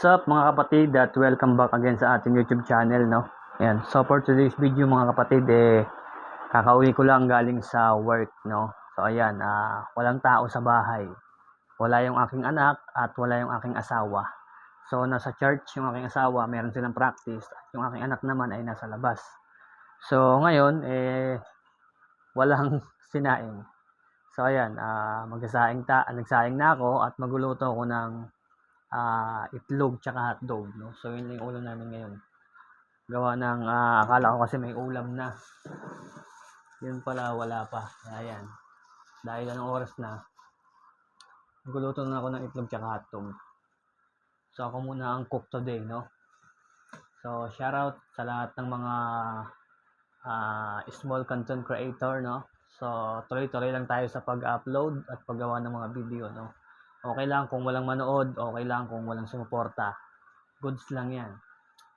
What's up mga kapatid at welcome back again sa ating YouTube channel, no? Ayan, so for today's video mga kapatid, kakauwi ko lang galing sa work, no? So ayan, walang tao sa bahay. Wala yung aking anak at wala yung aking asawa. So nasa church yung aking asawa, meron silang practice. At yung aking anak naman ay nasa labas. So ngayon, walang sinaing. So ayan, nagsaing na ako at magluluto ako ng itlog tsaka hotdog, no? So yun yung ulam namin ngayon. Gawa ng akala ko kasi may ulam na. Yun pala wala pa. Ayan. Dahil anong oras na, magluluto na ako ng itlog tsaka hotdog. So ako muna ang cook today, no? So shoutout sa lahat ng mga small content creator, no? So tuloy-tuloy lang tayo sa pag-upload at paggawa ng mga video, no? Okay lang kung walang manood, okay lang kung walang sumuporta. Goods lang yan.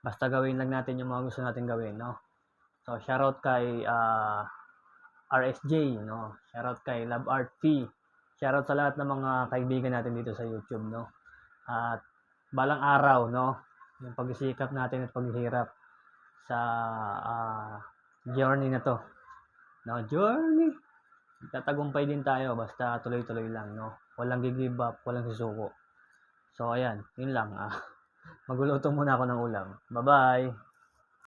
Basta gawin lang natin yung mga gusto natin gawin, no? So, shoutout kay RSJ, no? Shoutout kay Love Art P. Shoutout sa lahat ng mga kaibigan natin dito sa YouTube, no? At balang araw, no? Yung pagsisikap natin at paghihirap sa journey na to. No, journey. Tatagumpay din tayo basta tuloy-tuloy lang, no? Walang gi-give up, walang susuko. So, ayan, yun lang. Magluluto muna ako ng ulam. Bye-bye!